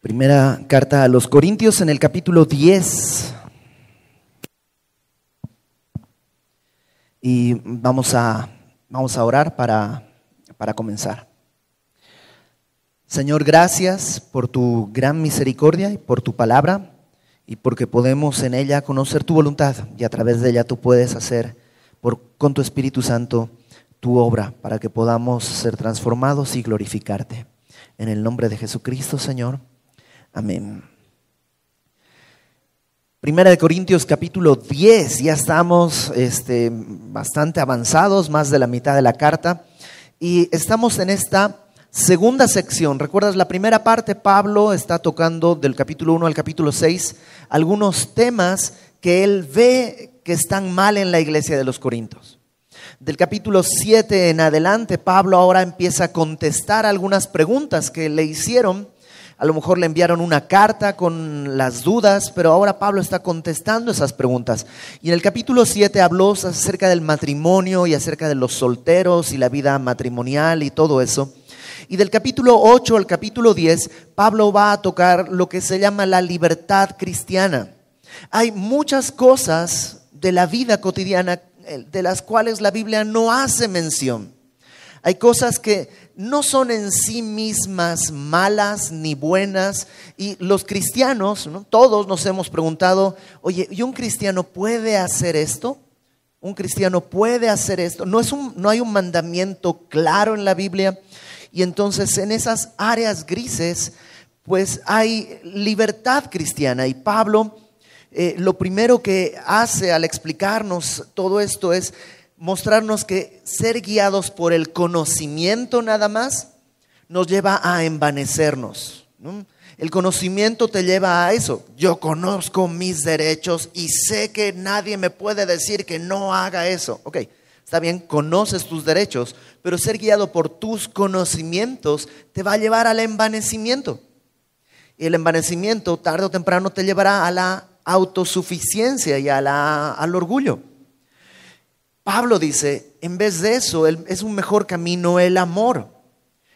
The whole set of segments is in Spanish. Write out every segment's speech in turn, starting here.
Primera carta a los Corintios en el capítulo 10. Y vamos a orar para comenzar. Señor, gracias por tu gran misericordia y por tu palabra y porque podemos en ella conocer tu voluntad y a través de ella tú puedes hacer con tu Espíritu Santo tu obra para que podamos ser transformados y glorificarte. En el nombre de Jesucristo, Señor. Amén. Primera de Corintios capítulo 10, ya estamos bastante avanzados, más de la mitad de la carta, y estamos en esta segunda sección. ¿Recuerdas la primera parte? Pablo está tocando del capítulo 1 al capítulo 6 algunos temas que él ve que están mal en la iglesia de los Corintios. Del capítulo 7 en adelante, Pablo ahora empieza a contestar algunas preguntas que le hicieron. A lo mejor le enviaron una carta con las dudas, pero ahora Pablo está contestando esas preguntas. Y en el capítulo 7 habló acerca del matrimonio y acerca de los solteros y la vida matrimonial y todo eso. Y del capítulo 8 al capítulo 10, Pablo va a tocar lo que se llama la libertad cristiana. Hay muchas cosas de la vida cotidiana de las cuales la Biblia no hace mención. Hay cosas que no son en sí mismas malas ni buenas, y los cristianos, ¿no? Todos nos hemos preguntado, oye, ¿y un cristiano puede hacer esto? ¿Un cristiano puede hacer esto? No hay un mandamiento claro en la Biblia, y entonces en esas áreas grises pues hay libertad cristiana. Y Pablo lo primero que hace al explicarnos todo esto es mostrarnos que ser guiados por el conocimiento nada más nos lleva a envanecernos, ¿no? El conocimiento te lleva a eso. Yo conozco mis derechos y sé que nadie me puede decir que no haga eso. Ok, está bien, conoces tus derechos, pero ser guiado por tus conocimientos te va a llevar al envanecimiento. Y el envanecimiento tarde o temprano te llevará a la autosuficiencia y al orgullo. Pablo dice, en vez de eso, es un mejor camino el amor.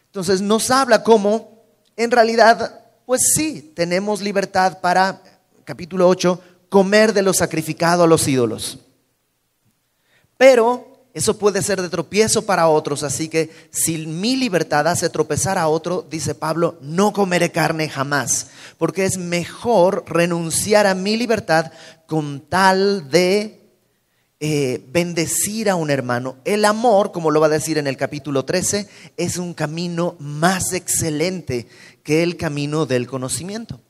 Entonces nos habla cómo, en realidad, pues sí, tenemos libertad para, capítulo 8, comer de lo sacrificado a los ídolos. Pero eso puede ser de tropiezo para otros, así que si mi libertad hace tropezar a otro, dice Pablo, no comeré carne jamás, porque es mejor renunciar a mi libertad con tal de bendecir a un hermano. El amor, como lo va a decir en el capítulo 13, es un camino más excelente que el camino del conocimiento.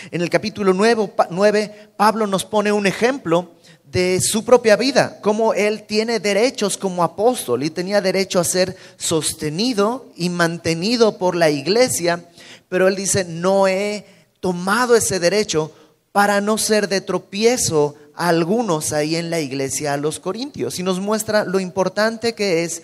En el capítulo 9, Pablo nos pone un ejemplo de su propia vida, cómo él tiene derechos como apóstol y tenía derecho a ser sostenido y mantenido por la iglesia, pero él dice, no he tomado ese derecho para no ser de tropiezo a algunos ahí en la iglesia, a los corintios, y nos muestra lo importante que es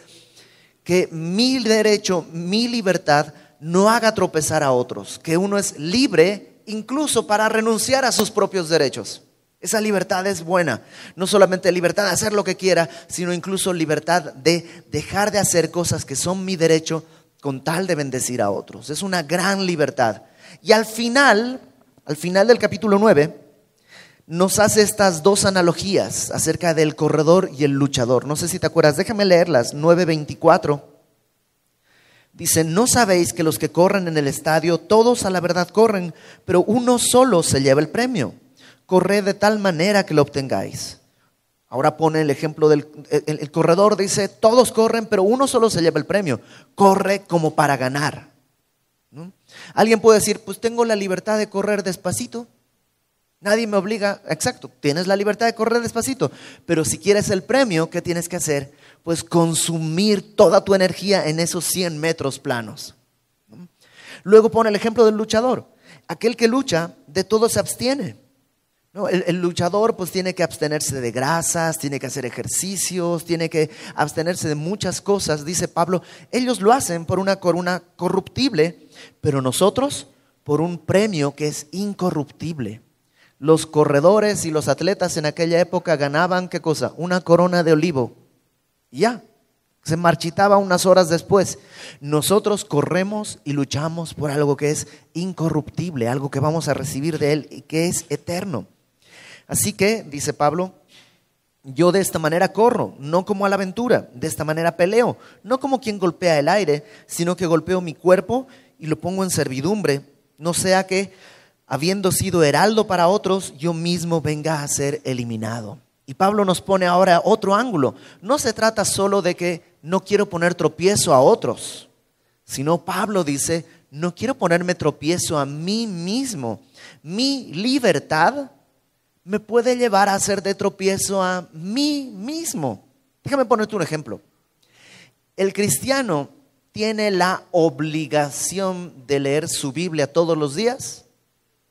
que mi derecho, mi libertad no haga tropezar a otros, que uno es libre incluso para renunciar a sus propios derechos. Esa libertad es buena, no solamente libertad de hacer lo que quiera, sino incluso libertad de dejar de hacer cosas que son mi derecho con tal de bendecir a otros. Es una gran libertad. Y al final del capítulo 9, nos hace estas dos analogías acerca del corredor y el luchador. No sé si te acuerdas, déjame leerlas. 9:24. Dice, ¿no sabéis que los que corren en el estadio, todos a la verdad corren, pero uno solo se lleva el premio? Corred de tal manera que lo obtengáis. Ahora pone el ejemplo del el corredor, dice, todos corren, pero uno solo se lleva el premio. Corre como para ganar, ¿no? Alguien puede decir, pues tengo la libertad de correr despacito. Nadie me obliga, exacto, tienes la libertad de correr despacito, pero si quieres el premio, ¿qué tienes que hacer? Pues consumir toda tu energía en esos 100 metros planos. Luego pone el ejemplo del luchador. Aquel que lucha, de todo se abstiene. No, el luchador pues tiene que abstenerse de grasas, tiene que hacer ejercicios, tiene que abstenerse de muchas cosas. Dice Pablo, ellos lo hacen por una corona corruptible, pero nosotros por un premio que es incorruptible. Los corredores y los atletas en aquella época ganaban, ¿qué cosa? Una corona de olivo. Y ya, Se marchitaba unas horas después. Nosotros corremos y luchamos por algo que es incorruptible, algo que vamos a recibir de Él y que es eterno. Así que, dice Pablo, yo de esta manera corro, no como a la aventura, de esta manera peleo, no como quien golpea el aire, sino que golpeo mi cuerpo y lo pongo en servidumbre, no sea que, habiendo sido heraldo para otros, yo mismo venga a ser eliminado. Y Pablo nos pone ahora otro ángulo. No se trata solo de que no quiero poner tropiezo a otros, sino Pablo dice, no quiero ponerme tropiezo a mí mismo. Mi libertad me puede llevar a hacer de tropiezo a mí mismo. Déjame ponerte un ejemplo. El cristiano tiene la obligación de leer su Biblia todos los días.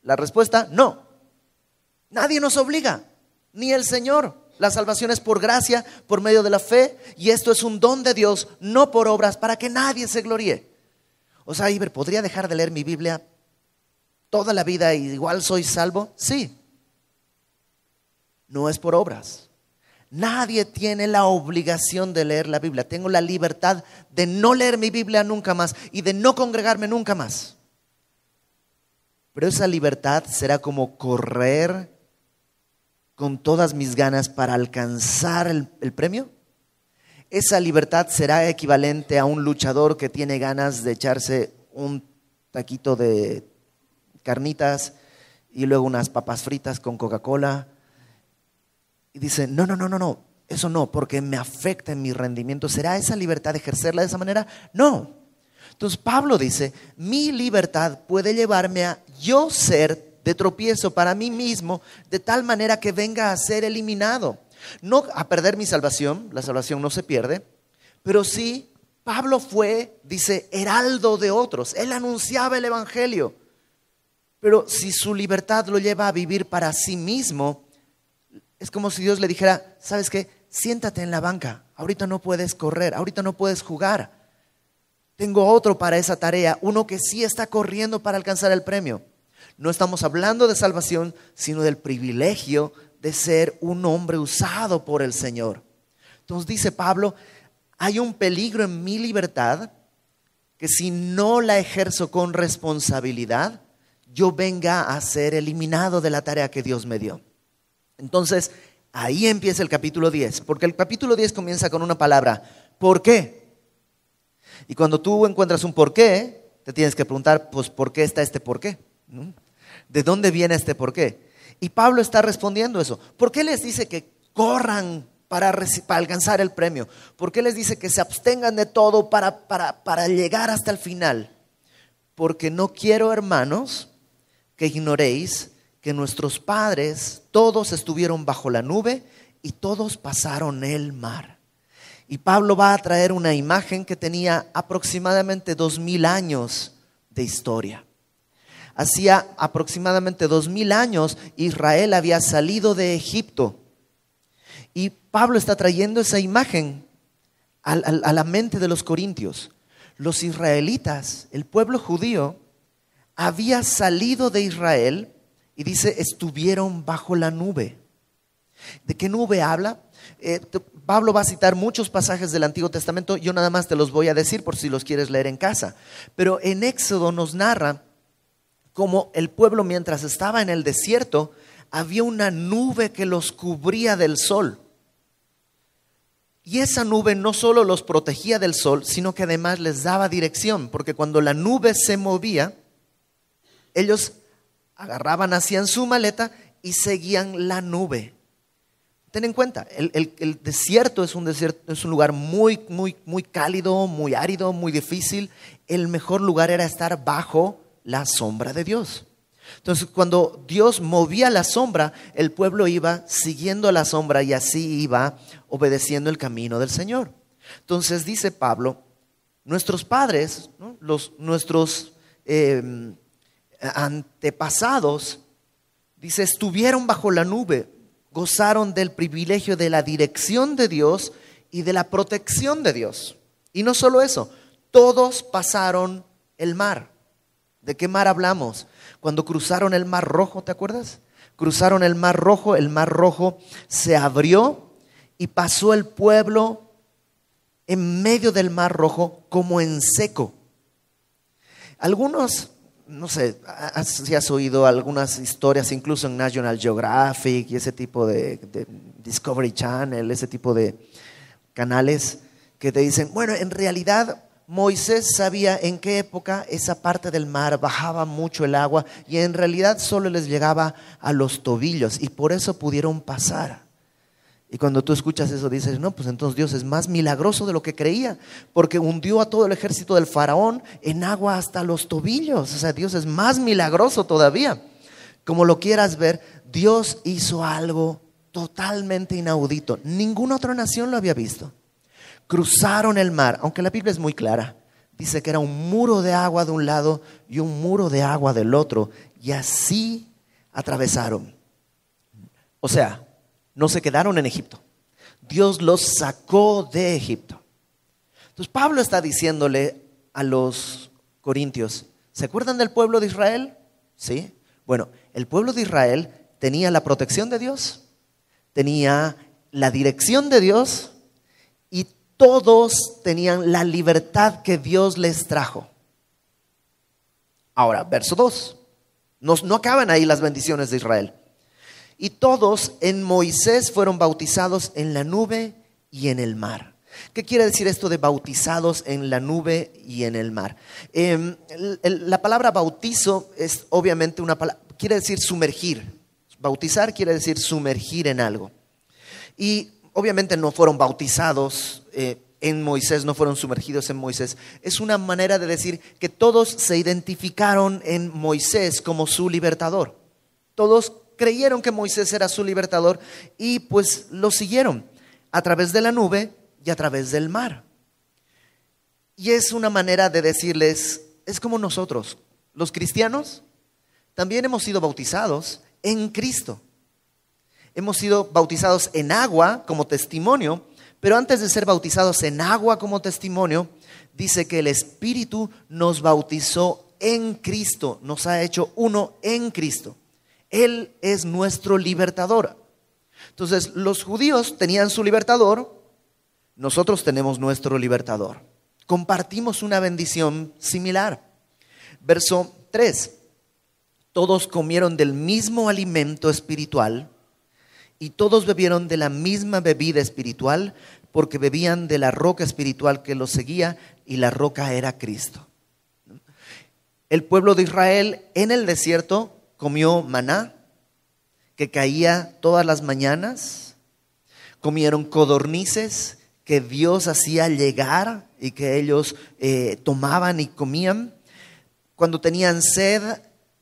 La respuesta, no. Nadie nos obliga, ni el Señor. La salvación es por gracia, por medio de la fe, y esto es un don de Dios, no por obras, para que nadie se gloríe. O sea, Iber, ¿podría dejar de leer mi Biblia toda la vida y igual soy salvo? Sí. No es por obras. Nadie tiene la obligación de leer la Biblia. Tengo la libertad de no leer mi Biblia nunca más y de no congregarme nunca más. Pero esa libertad será como correr con todas mis ganas para alcanzar el premio. Esa libertad será equivalente a un luchador que tiene ganas de echarse un taquito de carnitas y luego unas papas fritas con Coca-Cola. Y dice, no, eso no, porque me afecta en mi rendimiento. ¿Será esa libertad ejercerla de esa manera? No. Entonces Pablo dice, mi libertad puede llevarme a yo ser de tropiezo para mí mismo, de tal manera que venga a ser eliminado. No a perder mi salvación, la salvación no se pierde, pero sí, Pablo fue, dice, heraldo de otros. Él anunciaba el evangelio. Pero si su libertad lo lleva a vivir para sí mismo, es como si Dios le dijera, ¿sabes qué? Siéntate en la banca, ahorita no puedes correr, ahorita no puedes jugar. Tengo otro para esa tarea, uno que sí está corriendo para alcanzar el premio. No estamos hablando de salvación, sino del privilegio de ser un hombre usado por el Señor. Entonces dice Pablo, hay un peligro en mi libertad que si no la ejerzo con responsabilidad, yo venga a ser eliminado de la tarea que Dios me dio. Entonces, ahí empieza el capítulo 10, porque el capítulo 10 comienza con una palabra, ¿por qué? Y cuando tú encuentras un por qué, te tienes que preguntar, pues, ¿por qué está este por qué? ¿De dónde viene este por qué? Y Pablo está respondiendo eso. ¿Por qué les dice que corran para alcanzar el premio? ¿Por qué les dice que se abstengan de todo para llegar hasta el final? Porque no quiero, hermanos, que ignoréis que nuestros padres todos estuvieron bajo la nube y todos pasaron el mar. Y Pablo va a traer una imagen que tenía aproximadamente 2000 años de historia. Hacía aproximadamente 2000 años Israel había salido de Egipto. Y Pablo está trayendo esa imagen a la mente de los corintios. Los israelitas, el pueblo judío, había salido de Israel y dice, estuvieron bajo la nube. ¿De qué nube habla? Pablo va a citar muchos pasajes del Antiguo Testamento, yo nada más te los voy a decir por si los quieres leer en casa. Pero en Éxodo nos narra cómo el pueblo mientras estaba en el desierto, había una nube que los cubría del sol. Y esa nube no solo los protegía del sol, sino que además les daba dirección, porque cuando la nube se movía, ellos agarraban, hacían su maleta y seguían la nube. Ten en cuenta, el desierto es un lugar muy cálido, muy árido, muy difícil. El mejor lugar era estar bajo la sombra de Dios. Entonces, cuando Dios movía la sombra, el pueblo iba siguiendo la sombra y así iba obedeciendo el camino del Señor. Entonces dice Pablo, nuestros padres, ¿no? nuestros antepasados, dice, estuvieron bajo la nube, gozaron del privilegio de la dirección de Dios y de la protección de Dios. Y no solo eso, todos pasaron el mar. ¿De qué mar hablamos? Cuando cruzaron el Mar Rojo, ¿te acuerdas? Cruzaron el Mar Rojo se abrió y pasó el pueblo en medio del Mar Rojo como en seco. Algunos, no sé, si has oído algunas historias, incluso en National Geographic y ese tipo de Discovery Channel, ese tipo de canales que te dicen, bueno, en realidad Moisés sabía en qué época esa parte del mar bajaba mucho el agua y en realidad solo les llegaba a los tobillos y por eso pudieron pasar. Y cuando tú escuchas eso dices, no, pues entonces Dios es más milagroso de lo que creía, porque hundió a todo el ejército del faraón en agua hasta los tobillos. O sea, Dios es más milagroso todavía. Como lo quieras ver, Dios hizo algo totalmente inaudito. Ninguna otra nación lo había visto. Cruzaron el mar, aunque la Biblia es muy clara. Dice que era un muro de agua de un lado y un muro de agua del otro. Y así atravesaron. O sea, no se quedaron en Egipto. Dios los sacó de Egipto. Entonces Pablo está diciéndole a los corintios, ¿se acuerdan del pueblo de Israel? Sí. Bueno, el pueblo de Israel tenía la protección de Dios, tenía la dirección de Dios y todos tenían la libertad que Dios les trajo. Ahora, verso 2. No acaban ahí las bendiciones de Israel. Y todos en Moisés fueron bautizados en la nube y en el mar. ¿Qué quiere decir esto de bautizados en la nube y en el mar? La palabra bautizo es obviamente una palabra, quiere decir sumergir. Bautizar quiere decir sumergir en algo. Y obviamente no fueron bautizados en Moisés, no fueron sumergidos en Moisés. Es una manera de decir que todos se identificaron en Moisés como su libertador. Todos creyeron que Moisés era su libertador y pues lo siguieron a través de la nube y a través del mar. Y es una manera de decirles, es como nosotros, los cristianos, también hemos sido bautizados en Cristo. Hemos sido bautizados en agua como testimonio, pero antes de ser bautizados en agua como testimonio, dice que el Espíritu nos bautizó en Cristo, nos ha hecho uno en Cristo. Él es nuestro libertador. Entonces, los judíos tenían su libertador, nosotros tenemos nuestro libertador. Compartimos una bendición similar. Verso 3. Todos comieron del mismo alimento espiritual y todos bebieron de la misma bebida espiritual porque bebían de la roca espiritual que los seguía y la roca era Cristo. El pueblo de Israel en el desierto comió maná, que caía todas las mañanas. Comieron codornices que Dios hacía llegar y que ellos tomaban y comían. Cuando tenían sed,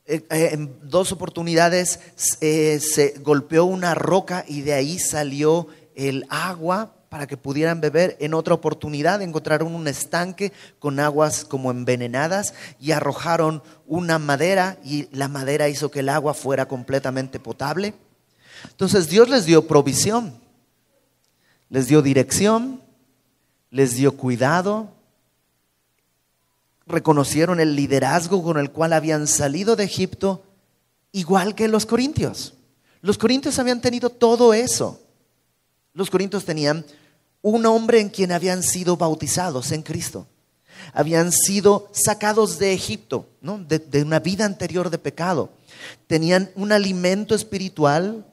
en 2 oportunidades se golpeó una roca y de ahí salió el agua para que pudieran beber. En otra oportunidad encontraron un estanque con aguas como envenenadas y arrojaron una madera y la madera hizo que el agua fuera completamente potable. Entonces Dios les dio provisión, les dio dirección, les dio cuidado. Reconocieron el liderazgo con el cual habían salido de Egipto, igual que los corintios. Los corintios habían tenido todo eso. Los corintios tenían un hombre en quien habían sido bautizados en Cristo. Habían sido sacados de Egipto, ¿no? de una vida anterior de pecado. Tenían un alimento espiritual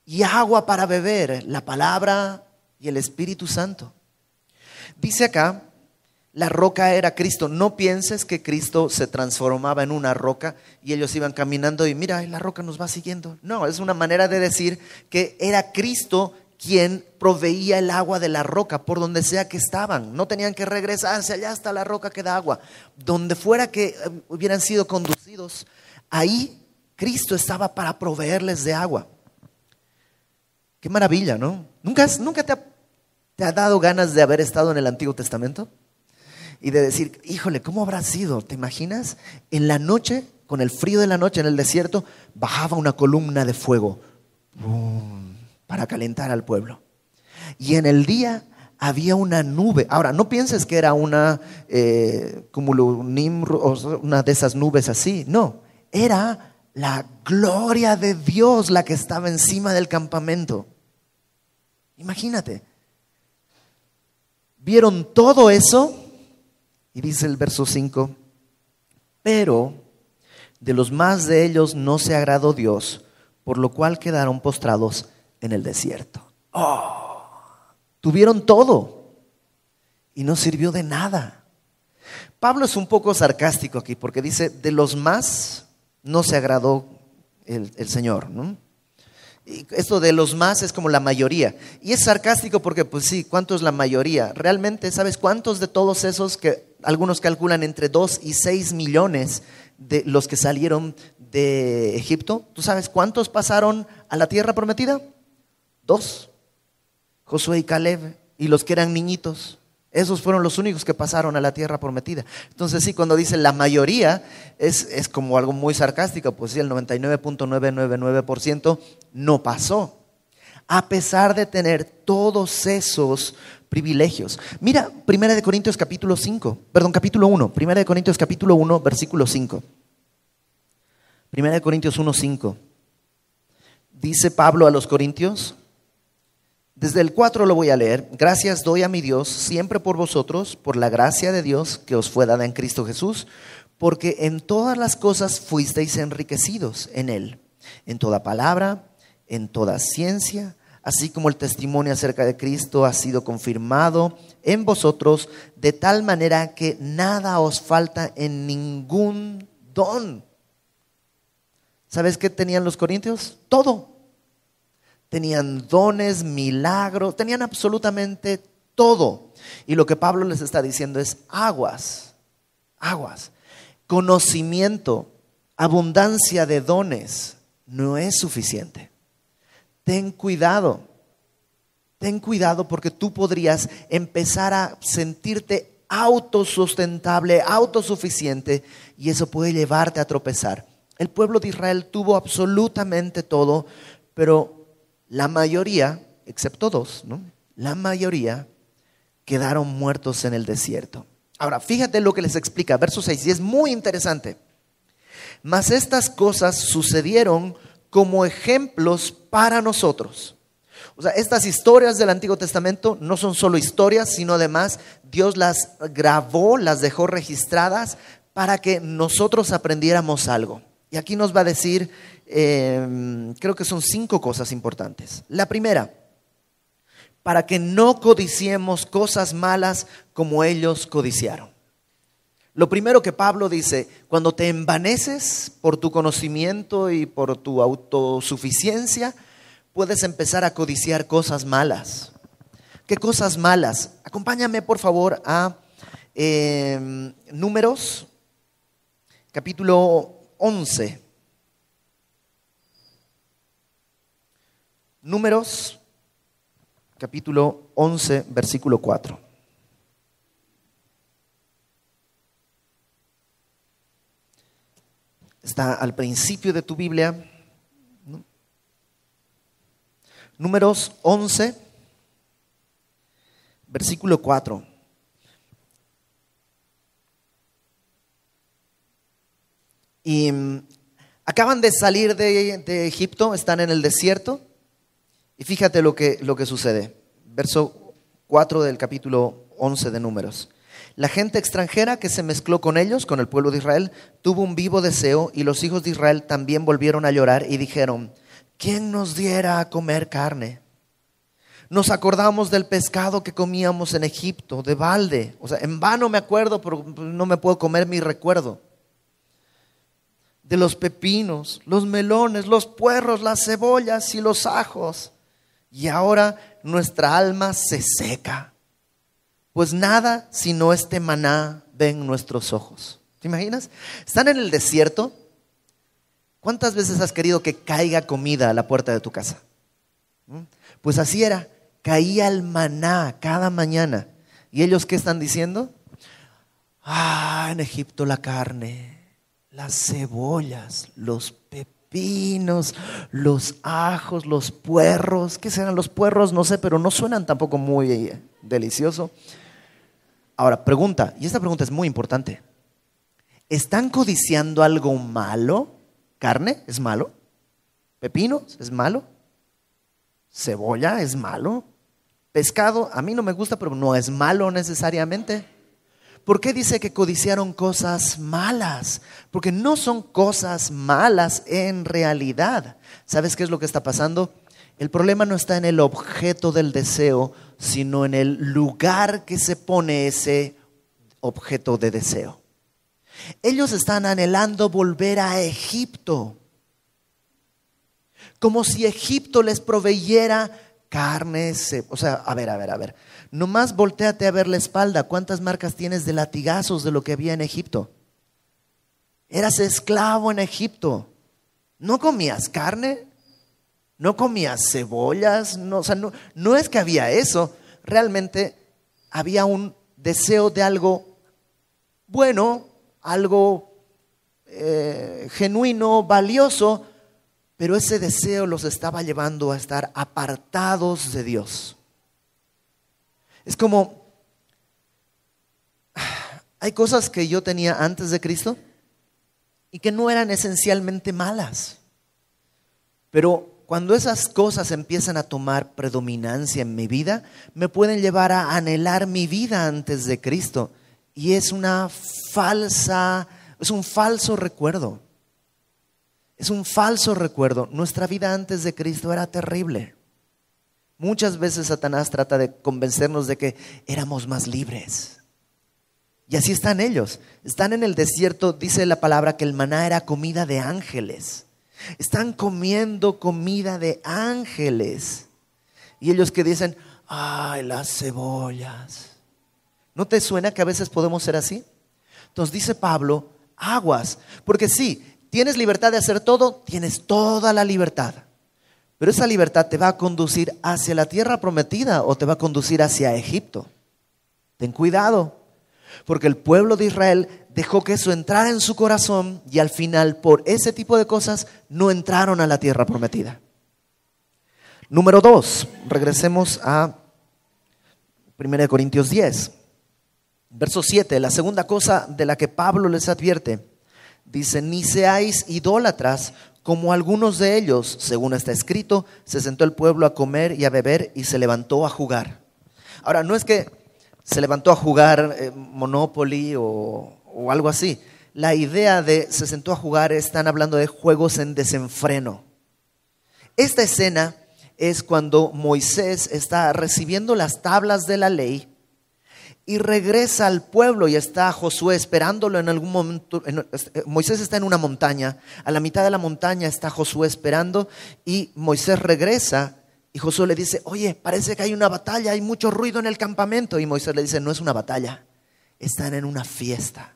y agua para beber, la palabra y el Espíritu Santo. Dice acá, la roca era Cristo. No pienses que Cristo se transformaba en una roca y ellos iban caminando y mira, la roca nos va siguiendo. No, es una manera de decir que era Cristo quien proveía el agua de la roca por donde sea que estaban. No tenían que regresarse allá hasta la roca que da agua. Donde fuera que hubieran sido conducidos, ahí Cristo estaba para proveerles de agua. Qué maravilla, ¿no? ¿Nunca te ha dado ganas de haber estado en el Antiguo Testamento? Y de decir, híjole, ¿cómo habrá sido? ¿Te imaginas? En la noche, con el frío de la noche en el desierto, bajaba una columna de fuego para calentar al pueblo. Y en el día había una nube. Ahora, no pienses que era una cumulonimbus, una de esas nubes así. No, era la gloria de Dios la que estaba encima del campamento. Imagínate. Vieron todo eso y dice el verso 5, pero de los más de ellos no se agradó Dios, por lo cual quedaron postrados en el desierto. Tuvieron todo y no sirvió de nada. Pablo es un poco sarcástico aquí porque dice, de los más no se agradó el Señor, ¿no? Y esto de los más es como la mayoría. Y es sarcástico porque, pues sí, ¿cuánto es la mayoría? Realmente, ¿sabes cuántos de todos esos que algunos calculan entre 2 y 6 millones de los que salieron de Egipto? ¿Tú sabes cuántos pasaron a la tierra prometida? 2. Josué y Caleb y los que eran niñitos. Esos fueron los únicos que pasaron a la tierra prometida. Entonces sí, cuando dice la mayoría, es como algo muy sarcástico. Pues sí, el 99.999% no pasó. A pesar de tener todos esos privilegios. Mira, 1 Corintios capítulo 1. 1 Corintios capítulo 1, versículo 5. 1 Corintios 1, 5. Dice Pablo a los corintios, desde el 4 lo voy a leer. Gracias doy a mi Dios siempre por vosotros, por la gracia de Dios que os fue dada en Cristo Jesús, porque en todas las cosas fuisteis enriquecidos en Él, en toda palabra, en toda ciencia, así como el testimonio acerca de Cristo ha sido confirmado en vosotros, de tal manera que nada os falta en ningún don. ¿Sabes qué tenían los corintios? Todo. Tenían dones, milagros, tenían absolutamente todo. Y lo que Pablo les está diciendo es aguas, conocimiento, abundancia de dones no es suficiente. Ten cuidado porque tú podrías empezar a sentirte autosustentable, autosuficiente, y eso puede llevarte a tropezar. El pueblo de Israel tuvo absolutamente todo, pero la mayoría, excepto 2, ¿no? La mayoría quedaron muertos en el desierto. Ahora, fíjate lo que les explica, verso 6, y es muy interesante. Mas estas cosas sucedieron como ejemplos para nosotros. O sea, estas historias del Antiguo Testamento no son solo historias, sino además Dios las grabó, las dejó registradas para que nosotros aprendiéramos algo. Y aquí nos va a decir, creo que son 5 cosas importantes. La primera, para que no codiciemos cosas malas como ellos codiciaron. Lo primero que Pablo dice, cuando te envaneces por tu conocimiento y por tu autosuficiencia, puedes empezar a codiciar cosas malas. ¿Qué cosas malas? Acompáñame por favor a Números, capítulo 11. Números, capítulo 11, versículo 4. Está al principio de tu Biblia. Números 11, versículo 4. Y acaban de salir de Egipto, están en el desierto. Y fíjate lo que sucede. Verso 4 del capítulo 11 de Números. La gente extranjera que se mezcló con ellos, con el pueblo de Israel, tuvo un vivo deseo, y los hijos de Israel también volvieron a llorar y dijeron, ¿quién nos diera a comer carne? Nos acordamos del pescado que comíamos en Egipto, de balde. O sea, en vano me acuerdo, pero no me puedo comer mi recuerdo. De los pepinos, los melones, los puerros, las cebollas y los ajos. Y ahora nuestra alma se seca, pues nada sino este maná ven nuestros ojos. ¿Te imaginas? Están en el desierto. ¿Cuántas veces has querido que caiga comida a la puerta de tu casa? Pues así era, caía el maná cada mañana. ¿Y ellos qué están diciendo? En Egipto la carne, las cebollas, los pepinos, los ajos, los puerros. ¿Qué serán los puerros? No sé, pero no suenan tampoco muy delicioso. Ahora, pregunta, y esta pregunta es muy importante. ¿Están codiciando algo malo? ¿Carne es malo? ¿Pepinos es malo? ¿Cebolla es malo? pescado, a mí no me gusta, pero no es malo necesariamente. ¿Por qué dice que codiciaron cosas malas? Porque no son cosas malas en realidad. ¿Sabes qué es lo que está pasando? El problema no está en el objeto del deseo, sino en el lugar que se pone ese objeto de deseo. Ellos están anhelando volver a Egipto, como si Egipto les proveyera carne. O sea, a ver. Nomás voltéate a ver la espalda. ¿Cuántas marcas tienes de latigazos de lo que había en Egipto? Eras esclavo en Egipto. ¿No comías carne? ¿No comías cebollas? No, o sea, no es que había eso. Realmente había un deseo de algo bueno, algo genuino, valioso, pero ese deseo los estaba llevando a estar apartados de Dios. Es como, hay cosas que yo tenía antes de Cristo y que no eran esencialmente malas, pero cuando esas cosas empiezan a tomar predominancia en mi vida, me pueden llevar a anhelar mi vida antes de Cristo. Y es un falso recuerdo. Es un falso recuerdo. Nuestra vida antes de Cristo era terrible. Muchas veces Satanás trata de convencernos de que éramos más libres. Y así están ellos. Están en el desierto, dice la palabra que el maná era comida de ángeles. Están comiendo comida de ángeles. Y ellos que dicen, ay, las cebollas. ¿No te suena que a veces podemos ser así? Entonces dice Pablo, aguas. Porque sí, tienes libertad de hacer todo, tienes toda la libertad. Pero esa libertad te va a conducir hacia la tierra prometida o te va a conducir hacia Egipto. Ten cuidado. Porque el pueblo de Israel dejó que eso entrara en su corazón y al final por ese tipo de cosas no entraron a la tierra prometida. Número 2, regresemos a 1 Corintios 10, verso 7, la segunda cosa de la que Pablo les advierte. Dice, ni seáis idólatras como algunos de ellos, según está escrito, se sentó el pueblo a comer y a beber y se levantó a jugar. Ahora, no es que se levantó a jugar Monopoly o algo así. La idea de se sentó a jugar, están hablando de juegos en desenfreno. Esta escena es cuando Moisés está recibiendo las tablas de la ley y regresa al pueblo y está Josué esperándolo en algún momento. Moisés está en una montaña, a la mitad de la montaña está Josué esperando y Moisés regresa. Y Josué le dice, oye, parece que hay una batalla, hay mucho ruido en el campamento. Y Moisés le dice, no es una batalla, están en una fiesta.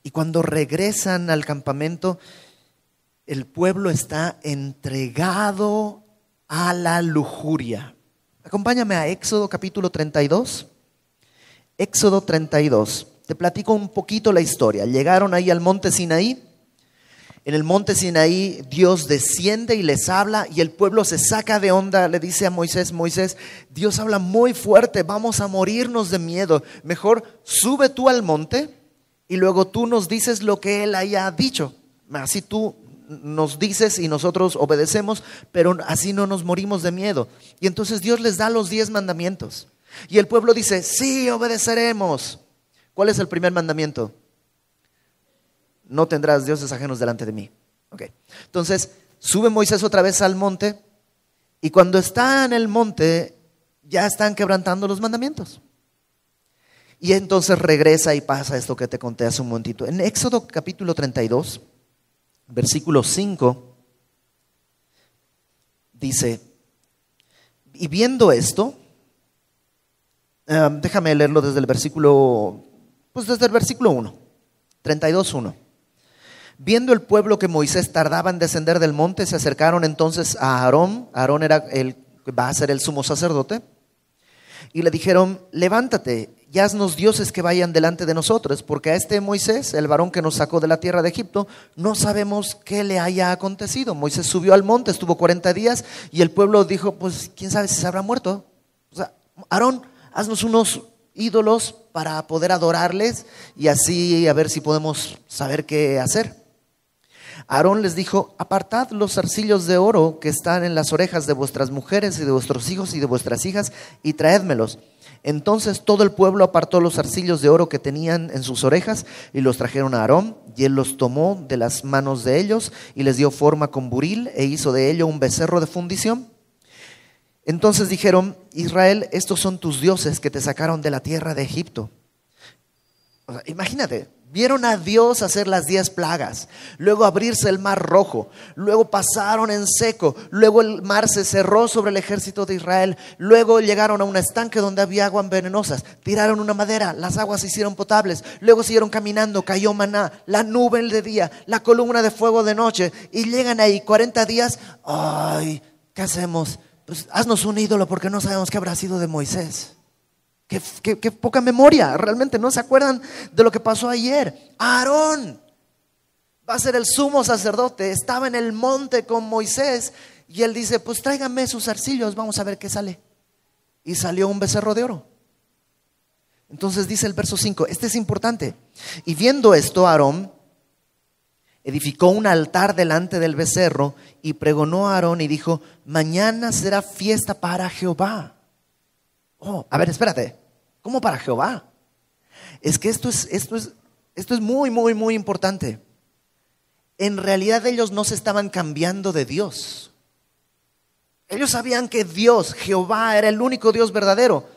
Y cuando regresan al campamento, el pueblo está entregado a la lujuria. Acompáñame a Éxodo capítulo 32. Éxodo 32. Te platico un poquito la historia. Llegaron ahí al monte Sinaí. En el monte Sinaí Dios desciende y les habla y el pueblo se saca de onda. Le dice a Moisés, Moisés, Dios habla muy fuerte, vamos a morirnos de miedo. Mejor sube tú al monte y luego tú nos dices lo que Él haya dicho. Así tú nos dices y nosotros obedecemos, pero así no nos morimos de miedo. Y entonces Dios les da los 10 mandamientos. Y el pueblo dice, sí, obedeceremos. ¿Cuál es el primer mandamiento? No tendrás dioses ajenos delante de mí. Okay. Entonces, sube Moisés otra vez al monte y cuando está en el monte ya están quebrantando los mandamientos. Y entonces regresa y pasa esto que te conté hace un momentito. En Éxodo capítulo 32, versículo 5, dice, y viendo esto, déjame leerlo desde el versículo 1, 32:1. Viendo el pueblo que Moisés tardaba en descender del monte, se acercaron entonces a Aarón. Aarón va a ser el sumo sacerdote. Y le dijeron, levántate y haznos dioses que vayan delante de nosotros, porque a este Moisés, el varón que nos sacó de la tierra de Egipto, no sabemos qué le haya acontecido. Moisés subió al monte, estuvo 40 días y el pueblo dijo, pues quién sabe si se habrá muerto. O sea, Aarón, haznos unos ídolos para poder adorarles y así a ver si podemos saber qué hacer. Aarón les dijo: apartad los zarcillos de oro que están en las orejas de vuestras mujeres y de vuestros hijos y de vuestras hijas, y traédmelos. Entonces todo el pueblo apartó los zarcillos de oro que tenían en sus orejas y los trajeron a Aarón, y él los tomó de las manos de ellos y les dio forma con buril e hizo de ello un becerro de fundición. Entonces dijeron: Israel, estos son tus dioses que te sacaron de la tierra de Egipto. O sea, imagínate, vieron a Dios hacer las 10 plagas, luego abrirse el mar rojo, luego pasaron en seco, luego el mar se cerró sobre el ejército de Israel, luego llegaron a un estanque donde había aguas venenosas, tiraron una madera, las aguas se hicieron potables, luego siguieron caminando, cayó maná, la nube de día, la columna de fuego de noche, y llegan ahí 40 días, ay, ¿qué hacemos? Pues haznos un ídolo porque no sabemos qué habrá sido de Moisés. Qué poca memoria, realmente no se acuerdan de lo que pasó ayer. Aarón va a ser el sumo sacerdote, estaba en el monte con Moisés y él dice: pues tráiganme sus zarcillos, vamos a ver qué sale. Y salió un becerro de oro. Entonces dice el verso 5, este es importante: y viendo esto, Aarón edificó un altar delante del becerro y pregonó a Aarón y dijo: mañana será fiesta para Jehová. Oh, a ver, espérate, ¿cómo para Jehová? Es que esto es muy, muy, muy importante. En realidad ellos no se estaban cambiando de Dios. Ellos sabían que Dios, Jehová, era el único Dios verdadero,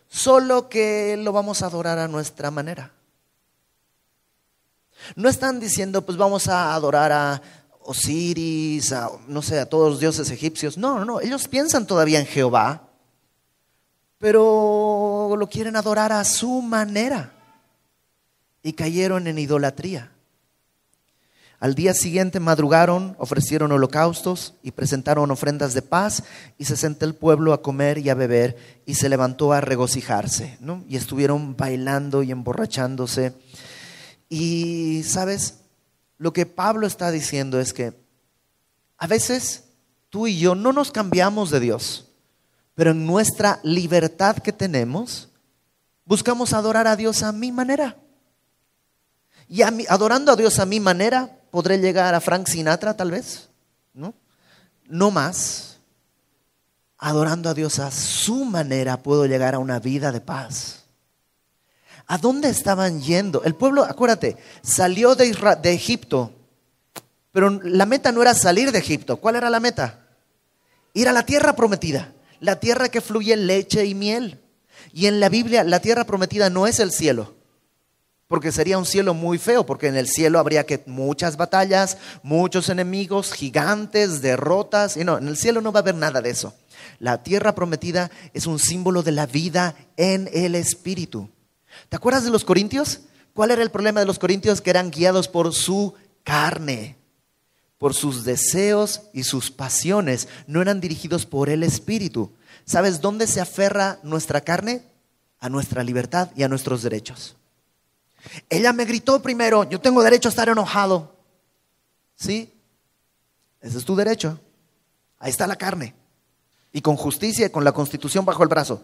solo que lo vamos a adorar a nuestra manera. No están diciendo: pues vamos a adorar a Osiris, a todos los dioses egipcios. No, ellos piensan todavía en Jehová, pero lo quieren adorar a su manera y cayeron en idolatría. Al día siguiente madrugaron, ofrecieron holocaustos y presentaron ofrendas de paz, y se sentó el pueblo a comer y a beber y se levantó a regocijarse, ¿no? Y estuvieron bailando y emborrachándose. Y ¿sabes? Lo que Pablo está diciendo es que a veces tú y yo no nos cambiamos de Dios, pero en nuestra libertad que tenemos, buscamos adorar a Dios a mi manera. Y adorando a Dios a mi manera, podré llegar a Frank Sinatra tal vez, ¿no? No más. Adorando a Dios a su manera, puedo llegar a una vida de paz. ¿A dónde estaban yendo? El pueblo, acuérdate, salió de Egipto, pero la meta no era salir de Egipto. ¿Cuál era la meta? Ir a la tierra prometida. La tierra que fluye leche y miel. Y en la Biblia la tierra prometida no es el cielo, porque sería un cielo muy feo, porque en el cielo habría muchas batallas, muchos enemigos, gigantes, derrotas. Y no, en el cielo no va a haber nada de eso. La tierra prometida es un símbolo de la vida en el Espíritu. ¿Te acuerdas de los corintios? ¿Cuál era el problema de los corintios? Que eran guiados por su carne, por sus deseos y sus pasiones. No eran dirigidos por el Espíritu. ¿Sabes dónde se aferra nuestra carne? A nuestra libertad y a nuestros derechos. Ella me gritó primero: yo tengo derecho a estar enojado. ¿Sí? Ese es tu derecho. Ahí está la carne. Y con justicia y con la Constitución bajo el brazo.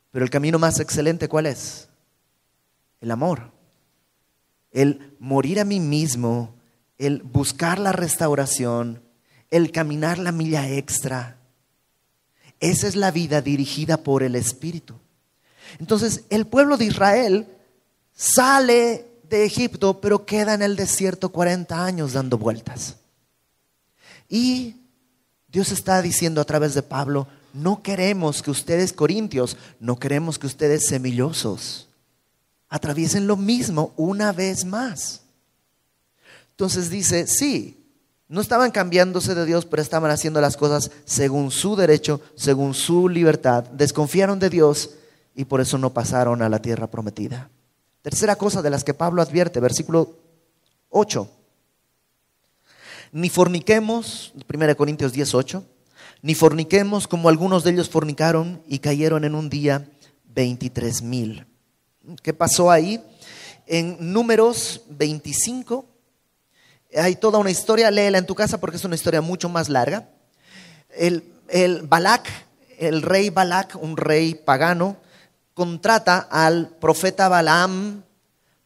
Pero el camino más excelente, ¿cuál es? El amor. El morir a mí mismo, el buscar la restauración, el caminar la milla extra. Esa es la vida dirigida por el Espíritu. Entonces, el pueblo de Israel sale de Egipto, pero queda en el desierto 40 años dando vueltas. Y Dios está diciendo a través de Pablo: no queremos que ustedes, corintios, no queremos que ustedes, semillosos, atraviesen lo mismo una vez más. Entonces dice: sí, no estaban cambiándose de Dios, pero estaban haciendo las cosas según su derecho, según su libertad. Desconfiaron de Dios y por eso no pasaron a la tierra prometida. Tercera cosa de las que Pablo advierte, versículo 8. Ni forniquemos, 1 Corintios 10:8. Ni forniquemos como algunos de ellos fornicaron y cayeron en un día 23,000. ¿Qué pasó ahí? En Números 25 hay toda una historia, léela en tu casa porque es una historia mucho más larga. El rey Balac, un rey pagano, contrata al profeta Balaam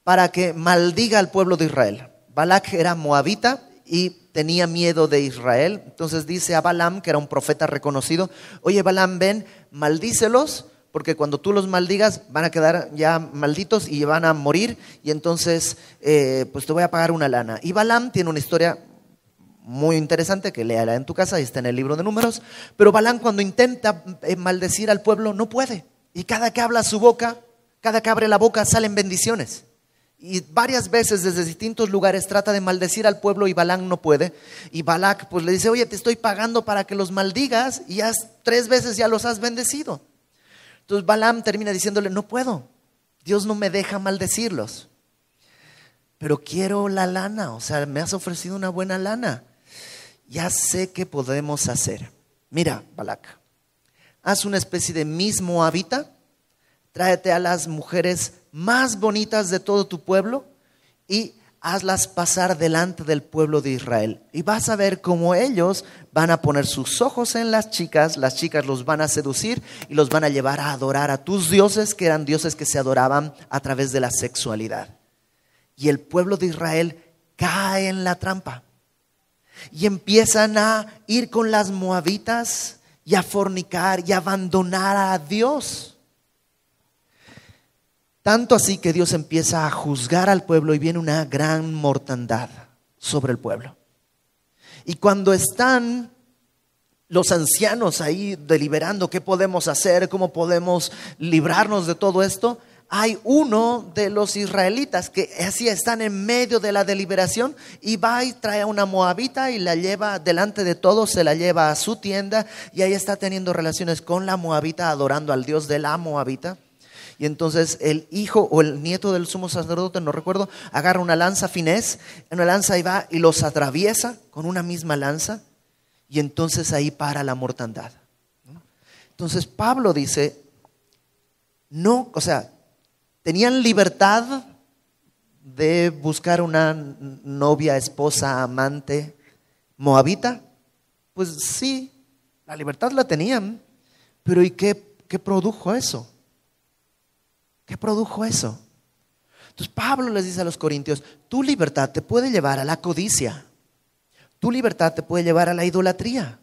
para que maldiga al pueblo de Israel. Balac era moabita y tenía miedo de Israel. Entonces dice a Balaam, que era un profeta reconocido: oye, Balaam, ven, maldícelos, porque cuando tú los maldigas van a quedar ya malditos y van a morir, y entonces pues te voy a pagar una lana. Y Balaam tiene una historia muy interesante, que léala en tu casa, y está en el libro de Números. Pero Balaam, cuando intenta maldecir al pueblo, no puede. Y cada que habla su boca, cada que abre la boca, salen bendiciones. Y varias veces desde distintos lugares trata de maldecir al pueblo y Balaam no puede. Y Balac pues le dice: oye, te estoy pagando para que los maldigas y 3 veces ya los has bendecido. Entonces Balaam termina diciéndole: no puedo, Dios no me deja maldecirlos, pero quiero la lana, o sea, me has ofrecido una buena lana. Ya sé qué podemos hacer. Mira, Balac, haz una especie de Miss Moabita, tráete a las mujeres más bonitas de todo tu pueblo y hazlas pasar delante del pueblo de Israel. Y vas a ver cómo ellos van a poner sus ojos en las chicas los van a seducir y los van a llevar a adorar a tus dioses, que eran dioses que se adoraban a través de la sexualidad. Y el pueblo de Israel cae en la trampa y empiezan a ir con las moabitas y a fornicar y a abandonar a Dios. Tanto así que Dios empieza a juzgar al pueblo y viene una gran mortandad sobre el pueblo. Y cuando están los ancianos ahí deliberando qué podemos hacer, cómo podemos librarnos de todo esto, hay uno de los israelitas que así están en medio de la deliberación y va y trae a una moabita y la lleva delante de todos, se la lleva a su tienda y ahí está teniendo relaciones con la moabita, adorando al dios de la moabita. Y entonces el hijo o el nieto del sumo sacerdote, no recuerdo, agarra una lanza finés, una lanza y va y los atraviesa con una misma lanza, y entonces ahí para la mortandad. Entonces Pablo dice, no, o sea, ¿tenían libertad de buscar una novia, esposa, amante moabita? Pues sí, la libertad la tenían, pero ¿y qué produjo eso? ¿Qué produjo eso? Entonces Pablo les dice a los corintios: tu libertad te puede llevar a la codicia, tu libertad te puede llevar a la idolatría,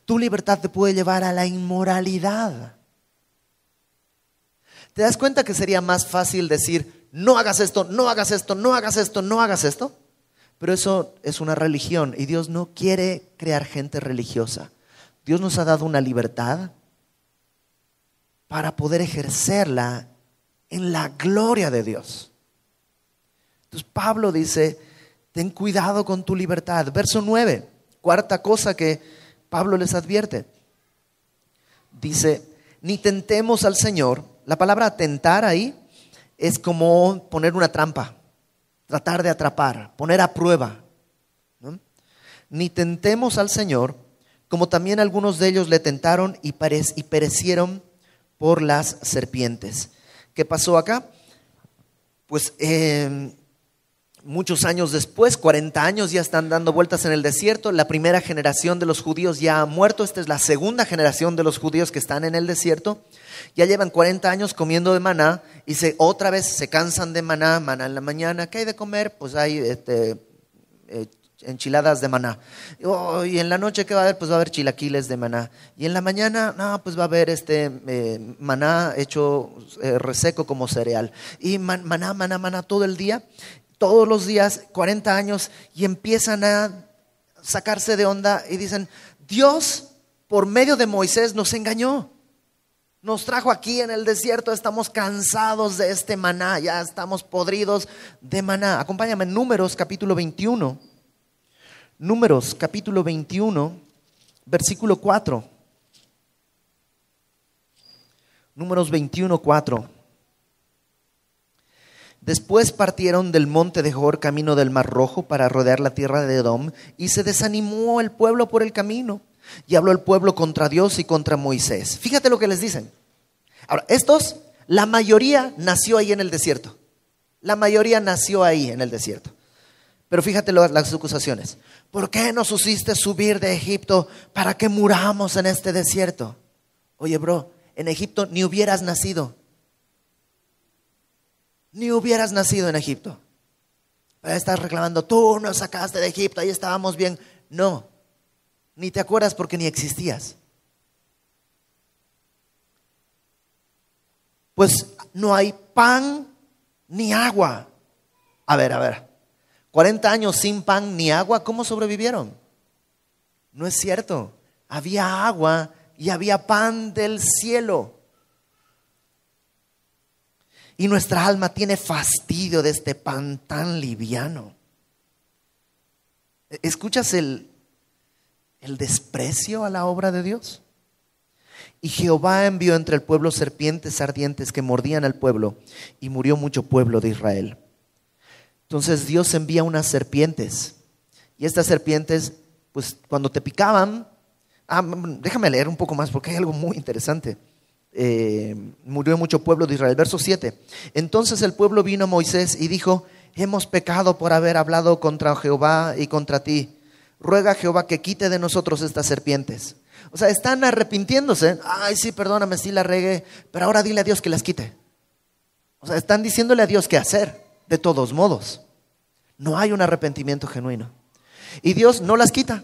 tu libertad te puede llevar a la inmoralidad. ¿Te das cuenta que sería más fácil decir: no hagas esto, no hagas esto, no hagas esto, no hagas esto? Pero eso es una religión y Dios no quiere crear gente religiosa. Dios nos ha dado una libertad para poder ejercerla en la gloria de Dios. Entonces Pablo dice: ten cuidado con tu libertad. Verso 9, cuarta cosa que Pablo les advierte. Dice: ni tentemos al Señor. La palabra tentar ahí es como poner una trampa, tratar de atrapar, poner a prueba, ¿no? Ni tentemos al Señor, como también algunos de ellos le tentaron y perecieron por las serpientes. ¿Qué pasó acá? Pues muchos años después, 40 años, ya están dando vueltas en el desierto. La primera generación de los judíos ya ha muerto. Esta es la segunda generación de los judíos que están en el desierto. Ya llevan 40 años comiendo de maná y otra vez se cansan de maná en la mañana. ¿Qué hay de comer? Pues hay enchiladas de maná. Y en la noche, ¿qué va a haber? Pues va a haber chilaquiles de maná. Y en la mañana, no, pues va a haber maná hecho reseco como cereal. Y maná todo el día, todos los días, 40 años, y empiezan a sacarse de onda y dicen: Dios, por medio de Moisés, nos engañó. Nos trajo aquí en el desierto, estamos cansados de este maná, ya estamos podridos de maná. Acompáñame en Números capítulo 21. Números capítulo 21, versículo 4. Números 21, 4. Después partieron del monte de Jor camino del Mar Rojo para rodear la tierra de Edom, y se desanimó el pueblo por el camino, y habló el pueblo contra Dios y contra Moisés. Fíjate lo que les dicen. Ahora, la mayoría nació ahí en el desierto. La mayoría nació ahí en el desierto. Pero fíjate las acusaciones. ¿Por qué nos hiciste subir de Egipto para que muramos en este desierto? Oye, bro, en Egipto ni hubieras nacido. Ni hubieras nacido en Egipto. Todavía estás reclamando, tú nos sacaste de Egipto, ahí estábamos bien. No, ni te acuerdas porque ni existías. Pues no hay pan ni agua. A ver, 40 años sin pan ni agua, ¿cómo sobrevivieron? No es cierto, había agua y había pan del cielo. Y nuestra alma tiene fastidio de este pan tan liviano. ¿Escuchas el desprecio a la obra de Dios? Y Jehová envió entre el pueblo serpientes ardientes que mordían al pueblo, y murió mucho pueblo de Israel. Entonces Dios envía unas serpientes, y estas serpientes, pues cuando te picaban, déjame leer un poco más porque hay algo muy interesante. Murió mucho pueblo de Israel. Verso 7. Entonces el pueblo vino a Moisés y dijo: hemos pecado por haber hablado contra Jehová y contra ti. Ruega a Jehová que quite de nosotros estas serpientes. O sea, están arrepintiéndose. Ay, sí, perdóname, sí la regué, pero ahora dile a Dios que las quite. O sea, están diciéndole a Dios qué hacer. De todos modos, no hay un arrepentimiento genuino. Y Dios no las quita.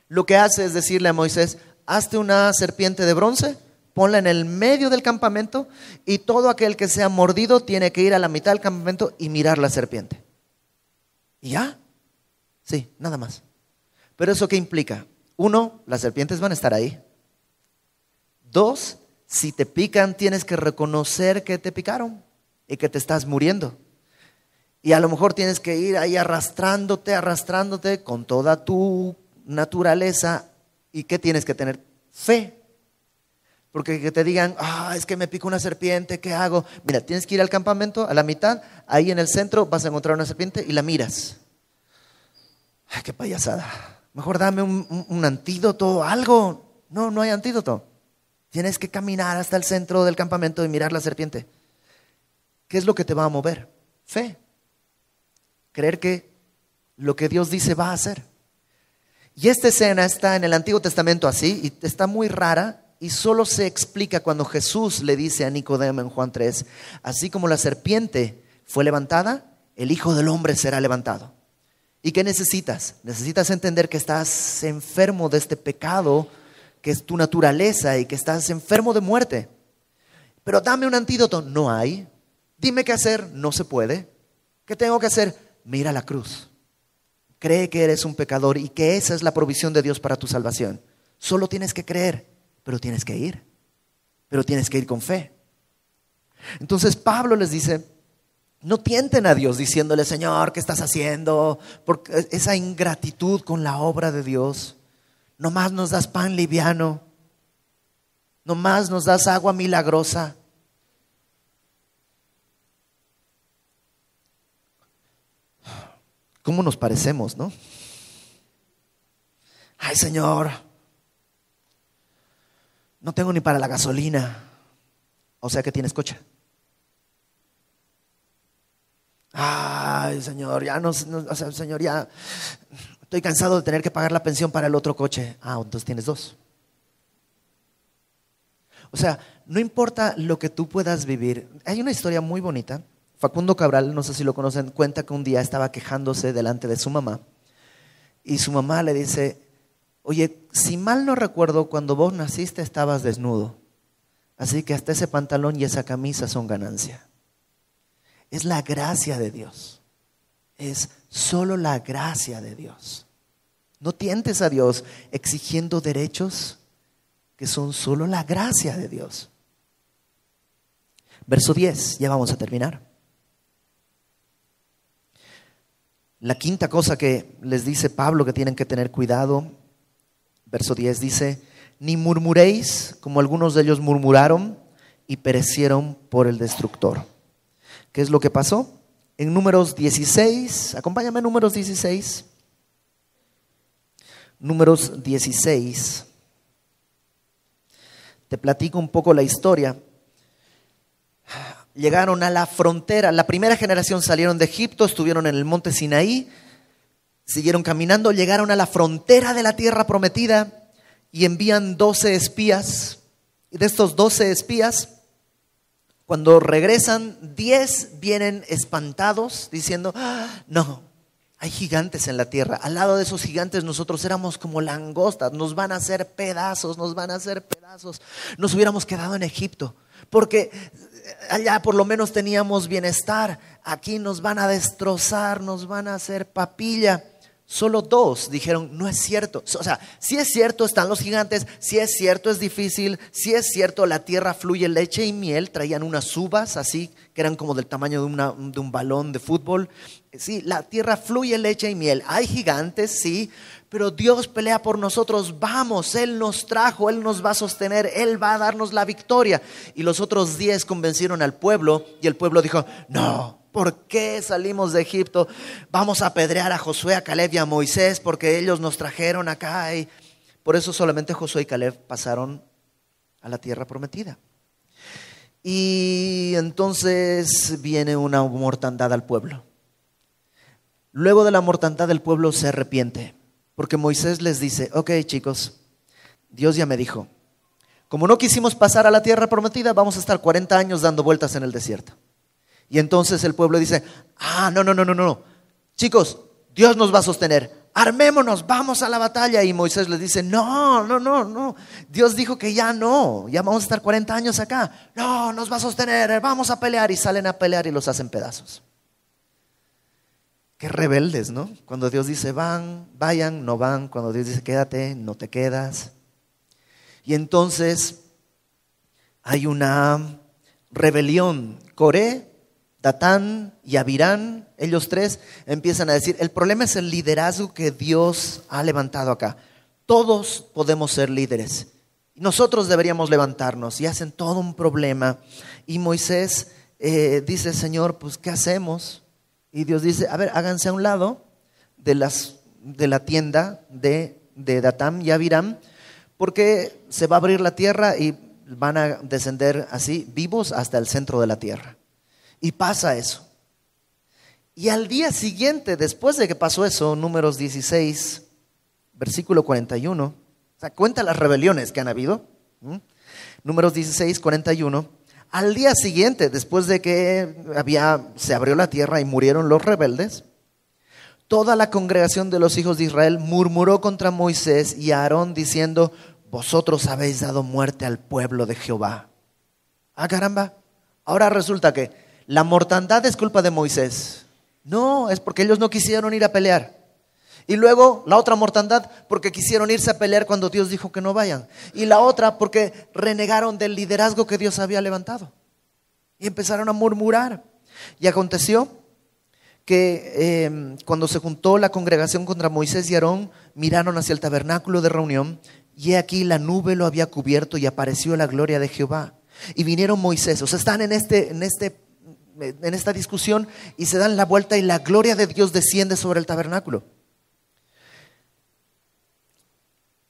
Lo que hace es decirle a Moisés: hazte una serpiente de bronce, ponla en el medio del campamento, y todo aquel que sea mordido tiene que ir a la mitad del campamento y mirar la serpiente. ¿Y ya? Sí, nada más. ¿Pero eso qué implica? 1, las serpientes van a estar ahí. 2, si te pican tienes que reconocer que te picaron y que te estás muriendo. Y a lo mejor tienes que ir ahí arrastrándote con toda tu naturaleza. ¿Y qué tienes que tener? Fe. Porque que te digan: es que me picó una serpiente, ¿qué hago? Mira, tienes que ir al campamento, a la mitad, ahí en el centro vas a encontrar una serpiente y la miras. Ay, qué payasada. Mejor dame un antídoto, algo. No hay antídoto. Tienes que caminar hasta el centro del campamento y mirar la serpiente. ¿Qué es lo que te va a mover? Fe. Creer que lo que Dios dice va a hacer. Y esta escena está en el Antiguo Testamento así, y está muy rara, y solo se explica cuando Jesús le dice a Nicodemo en Juan 3: así como la serpiente fue levantada, el Hijo del Hombre será levantado. ¿Y qué necesitas? Necesitas entender que estás enfermo de este pecado, que es tu naturaleza, y que estás enfermo de muerte. Pero dame un antídoto. No hay. Dime qué hacer. No se puede. ¿Qué tengo que hacer? Mira la cruz. Cree que eres un pecador y que esa es la provisión de Dios para tu salvación. Solo tienes que creer, pero tienes que ir. Pero tienes que ir con fe. Entonces Pablo les dice: no tienten a Dios diciéndole: Señor, ¿qué estás haciendo? Porque esa ingratitud con la obra de Dios. Nomás nos das pan liviano. Nomás nos das agua milagrosa. ¿Cómo nos parecemos, no? Ay, Señor, no tengo ni para la gasolina. O sea que tienes coche. Ay, Señor, Señor, ya estoy cansado de tener que pagar la pensión para el otro coche. Entonces tienes 2. O sea, no importa lo que tú puedas vivir. Hay una historia muy bonita. Facundo Cabral, no sé si lo conocen, cuenta que un día estaba quejándose delante de su mamá. Y su mamá le dice: oye, si mal no recuerdo, cuando vos naciste estabas desnudo. Así que hasta ese pantalón y esa camisa son ganancia. Es la gracia de Dios. Es solo la gracia de Dios. No tientes a Dios exigiendo derechos que son solo la gracia de Dios. Verso 10, ya vamos a terminar. La quinta cosa que les dice Pablo que tienen que tener cuidado, verso 10 dice: ni murmuréis como algunos de ellos murmuraron y perecieron por el destructor. ¿Qué es lo que pasó? En Números 16, acompáñame, Números 16. Números 16. Te platico un poco la historia. Llegaron a la frontera. La primera generación salieron de Egipto, estuvieron en el monte Sinaí, siguieron caminando, llegaron a la frontera de la tierra prometida y envían 12 espías. Y de estos 12 espías, Cuando regresan, 10 vienen espantados diciendo, no, hay gigantes en la tierra. Al lado de esos gigantes nosotros éramos como langostas, nos van a hacer pedazos, nos van a hacer pedazos. Nos hubiéramos quedado en Egipto, porque allá por lo menos teníamos bienestar. Aquí nos van a destrozar, nos van a hacer papilla. Solo 2 dijeron, no es cierto. O sea, sí es cierto, están los gigantes, sí es cierto, es difícil, sí es cierto, la tierra fluye leche y miel. Traían unas uvas así, que eran como del tamaño de un balón de fútbol. Sí, la tierra fluye leche y miel. Hay gigantes, sí, pero Dios pelea por nosotros. Vamos, Él nos trajo, Él nos va a sostener, Él va a darnos la victoria. Y los otros 10 convencieron al pueblo y el pueblo dijo, no. ¿Por qué salimos de Egipto? Vamos a apedrear a Josué, a Caleb y a Moisés porque ellos nos trajeron acá. Y por eso solamente Josué y Caleb pasaron a la tierra prometida. Y entonces viene una mortandad al pueblo. Luego de la mortandad el pueblo se arrepiente porque Moisés les dice, ok chicos, Dios ya me dijo, como no quisimos pasar a la tierra prometida, vamos a estar 40 años dando vueltas en el desierto. Y entonces el pueblo dice, no. Chicos, Dios nos va a sostener. Armémonos, vamos a la batalla. Y Moisés les dice, no. Dios dijo que ya no. Ya vamos a estar 40 años acá. No, nos va a sostener, vamos a pelear. Y salen a pelear y los hacen pedazos. Qué rebeldes, ¿no? Cuando Dios dice, vayan, no van. Cuando Dios dice, quédate, no te quedas. Y entonces hay una rebelión. Coré, Datán y Abirán, ellos 3 empiezan a decir, el problema es el liderazgo que Dios ha levantado acá. Todos podemos ser líderes. Nosotros deberíamos levantarnos y hacen todo un problema. Y Moisés dice, Señor, pues ¿qué hacemos? Y Dios dice, a ver, háganse a un lado de la tienda de Datán y Abirán, porque se va a abrir la tierra y van a descender así vivos hasta el centro de la tierra. Y pasa eso. Y al día siguiente, después de que pasó eso, Números 16, versículo 41, o sea, cuenta las rebeliones que han habido. Números 16, 41. Al día siguiente, después de que se abrió la tierra y murieron los rebeldes, toda la congregación de los hijos de Israel murmuró contra Moisés y Aarón diciendo, vosotros habéis dado muerte al pueblo de Jehová. Caramba, ahora resulta que la mortandad es culpa de Moisés. No, es porque ellos no quisieron ir a pelear. Y luego la otra mortandad porque quisieron irse a pelear cuando Dios dijo que no vayan. Y la otra porque renegaron del liderazgo que Dios había levantado. Y empezaron a murmurar. Y aconteció que cuando se juntó la congregación contra Moisés y Aarón, miraron hacia el tabernáculo de reunión. Y he aquí la nube lo había cubierto y apareció la gloria de Jehová. Y vinieron Moisés, o sea, están en esta discusión y se dan la vuelta y la gloria de Dios desciende sobre el tabernáculo.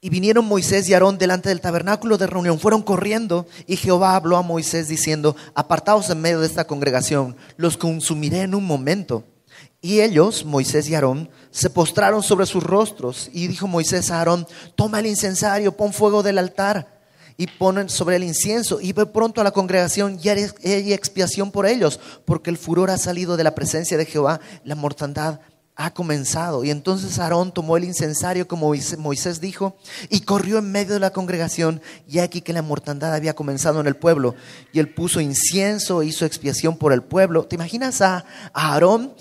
Y vinieron Moisés y Aarón delante del tabernáculo de reunión, fueron corriendo y Jehová habló a Moisés diciendo, apartaos en medio de esta congregación, los consumiré en un momento. Y ellos, Moisés y Aarón, se postraron sobre sus rostros y dijo Moisés a Aarón, toma el incensario, pon fuego del altar y ponen sobre el incienso y ve pronto a la congregación y hay expiación por ellos, porque el furor ha salido de la presencia de Jehová, la mortandad ha comenzado. Y entonces Aarón tomó el incensario como Moisés dijo y corrió en medio de la congregación y aquí que la mortandad había comenzado en el pueblo y él puso incienso, hizo expiación por el pueblo. ¿Te imaginas a Aarón?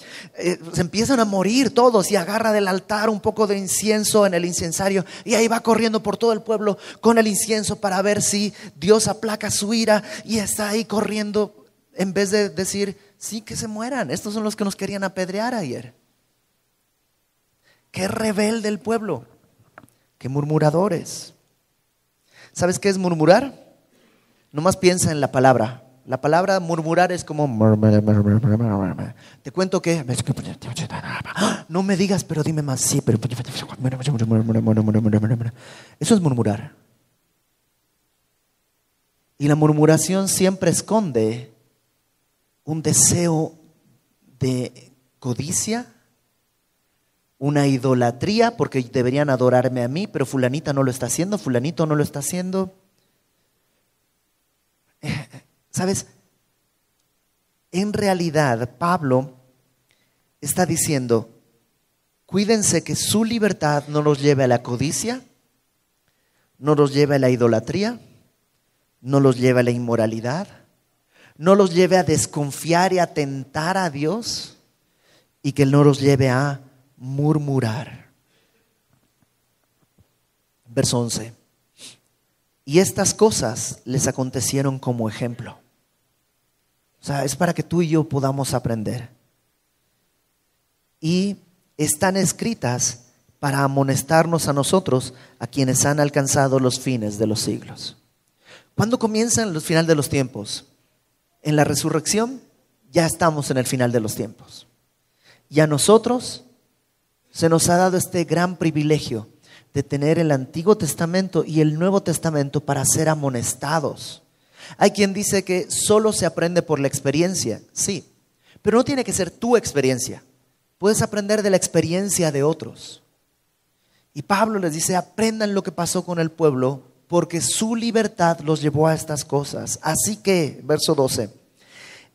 Se empiezan a morir todos y agarra del altar un poco de incienso en el incensario y ahí va corriendo por todo el pueblo con el incienso para ver si Dios aplaca su ira y está ahí corriendo en vez de decir, sí, que se mueran, estos son los que nos querían apedrear ayer. Qué rebelde el pueblo, qué murmuradores. ¿Sabes qué es murmurar? Nomás piensa en la palabra. La palabra murmurar es como te cuento que no me digas, pero dime más. Sí, pero eso es murmurar. Y la murmuración siempre esconde un deseo de codicia, una idolatría, porque deberían adorarme a mí, pero fulanita no lo está haciendo, fulanito no lo está haciendo. ¿Sabes? En realidad, Pablo está diciendo, cuídense que su libertad no los lleve a la codicia, no los lleve a la idolatría, no los lleve a la inmoralidad, no los lleve a desconfiar y a tentar a Dios, y que no los lleve a murmurar. Verso 11. Y estas cosas les acontecieron como ejemplo. O sea, es para que tú y yo podamos aprender. Y están escritas para amonestarnos a nosotros, a quienes han alcanzado los fines de los siglos. ¿Cuándo comienzan los finales de los tiempos? En la resurrección ya estamos en el final de los tiempos. Y a nosotros se nos ha dado este gran privilegio de tener el Antiguo Testamento y el Nuevo Testamento para ser amonestados. Hay quien dice que solo se aprende por la experiencia. Sí, pero no tiene que ser tu experiencia. Puedes aprender de la experiencia de otros. Y Pablo les dice, aprendan lo que pasó con el pueblo, porque su libertad los llevó a estas cosas. Así que, verso 12,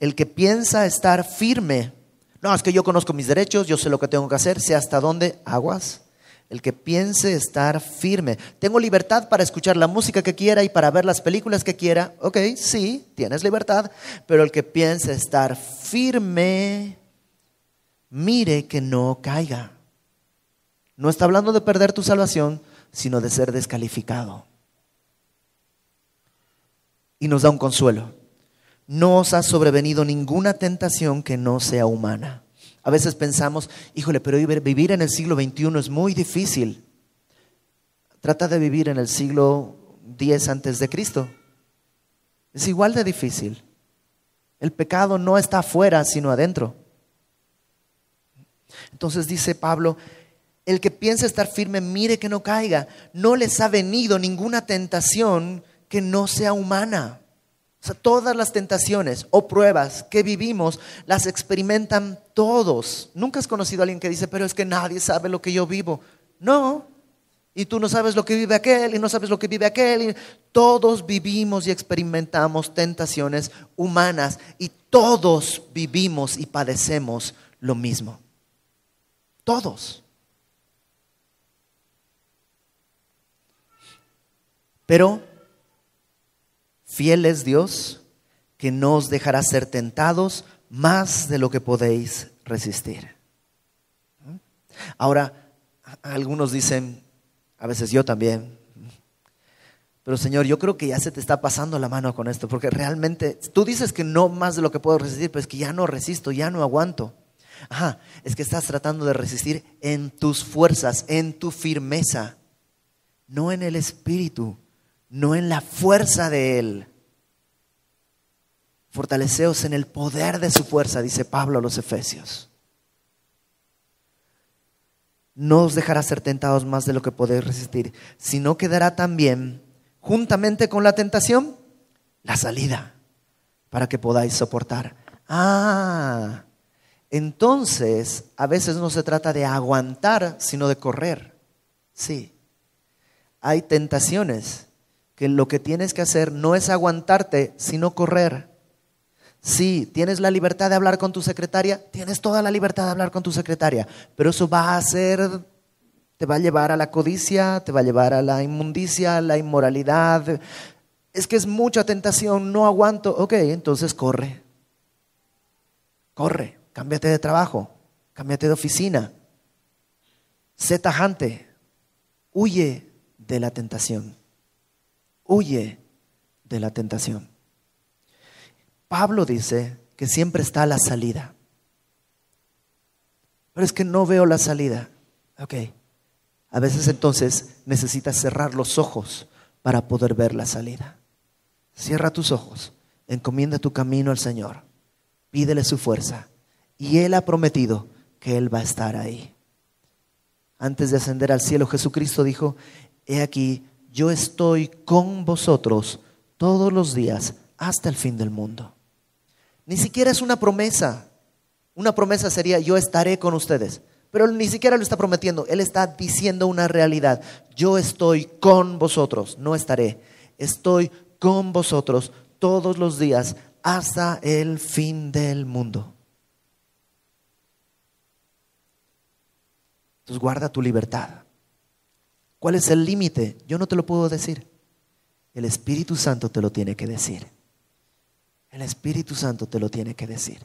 el que piensa estar firme, no, es que yo conozco mis derechos, yo sé lo que tengo que hacer, sé hasta dónde, aguas. El que piense estar firme. Tengo libertad para escuchar la música que quiera y para ver las películas que quiera. Ok, sí, tienes libertad, pero el que piense estar firme, mire que no caiga. No está hablando de perder tu salvación, sino de ser descalificado. Y nos da un consuelo. No os ha sobrevenido ninguna tentación que no sea humana. A veces pensamos, híjole, pero vivir en el siglo XXI es muy difícil. Trata de vivir en el siglo X antes de Cristo. Es igual de difícil. El pecado no está afuera, sino adentro. Entonces dice Pablo, el que piensa estar firme, mire que no caiga. No les ha venido ninguna tentación que no sea humana. O sea, todas las tentaciones o pruebas que vivimos las experimentan todos. Nunca has conocido a alguien que dice, pero es que nadie sabe lo que yo vivo. No, y tú no sabes lo que vive aquel y no sabes lo que vive aquel. Todos vivimos y experimentamos tentaciones humanas y todos vivimos y padecemos lo mismo. Todos. Pero fiel es Dios, que no os dejará ser tentados más de lo que podéis resistir. Ahora, algunos dicen, a veces yo también, pero Señor, yo creo que ya se te está pasando la mano con esto, porque realmente tú dices que no más de lo que puedo resistir, pero es que ya no resisto, ya no aguanto. Ajá, es que estás tratando de resistir en tus fuerzas, en tu firmeza, no en el espíritu, no en la fuerza de Él. Fortaleceos en el poder de su fuerza, dice Pablo a los Efesios. No os dejará ser tentados más de lo que podéis resistir, sino que dará también, juntamente con la tentación, la salida, para que podáis soportar. Entonces, a veces no se trata de aguantar, sino de correr. Sí, hay tentaciones que lo que tienes que hacer no es aguantarte, sino correr. Sí, tienes la libertad de hablar con tu secretaria, tienes toda la libertad de hablar con tu secretaria, pero eso te va a llevar a la codicia, te va a llevar a la inmundicia, a la inmoralidad. Es que es mucha tentación, no aguanto. Ok, entonces corre, cámbiate de trabajo, cámbiate de oficina, sé tajante, huye de la tentación. Huye de la tentación. Pablo dice que siempre está la salida. Pero es que no veo la salida. Ok. A veces entonces necesitas cerrar los ojos para poder ver la salida. Cierra tus ojos, encomienda tu camino al Señor, pídele su fuerza y Él ha prometido que Él va a estar ahí. Antes de ascender al cielo, Jesucristo dijo, he aquí, yo estoy con vosotros todos los días hasta el fin del mundo. Ni siquiera es una promesa. Una promesa sería yo estaré con ustedes. Pero Él ni siquiera lo está prometiendo. Él está diciendo una realidad. Yo estoy con vosotros, no estaré. Estoy con vosotros todos los días hasta el fin del mundo. Entonces guarda tu libertad. ¿Cuál es el límite? Yo no te lo puedo decir. El Espíritu Santo te lo tiene que decir. El Espíritu Santo te lo tiene que decir.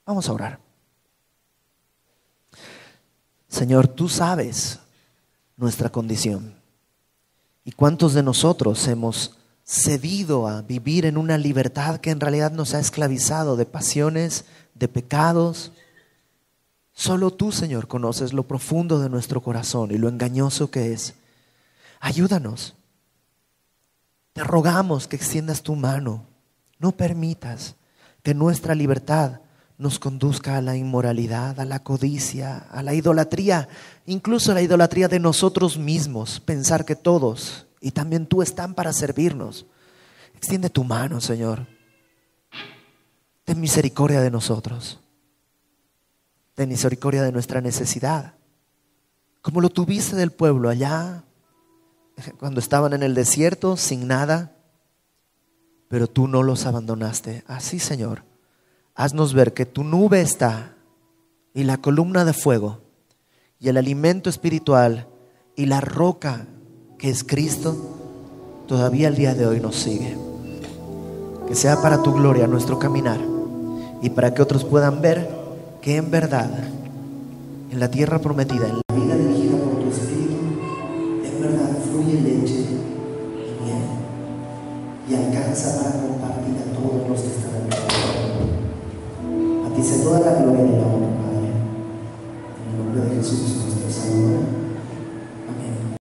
Vamos a orar. Señor, tú sabes nuestra condición. ¿Y cuántos de nosotros hemos cedido a vivir en una libertad que en realidad nos ha esclavizado de pasiones, de pecados? Solo tú, Señor, conoces lo profundo de nuestro corazón y lo engañoso que es. Ayúdanos. Te rogamos que extiendas tu mano. No permitas que nuestra libertad nos conduzca a la inmoralidad, a la codicia, a la idolatría, incluso a la idolatría de nosotros mismos. Pensar que todos y también tú están para servirnos. Extiende tu mano, Señor. Ten misericordia de nosotros. Ten misericordia de nuestra necesidad. Como lo tuviste del pueblo allá, cuando estaban en el desierto, sin nada, pero tú no los abandonaste. Así, Señor, haznos ver que tu nube está y la columna de fuego y el alimento espiritual y la roca que es Cristo todavía el día de hoy nos sigue. Que sea para tu gloria nuestro caminar y para que otros puedan ver que en verdad en la tierra prometida, en la vida dirigida por tu Espíritu, en verdad fluye leche y miel y alcanza para compartir a todos los que están alrededor. A ti sea toda la gloria y la honra, Padre, en el nombre de Jesús nuestro Salvador.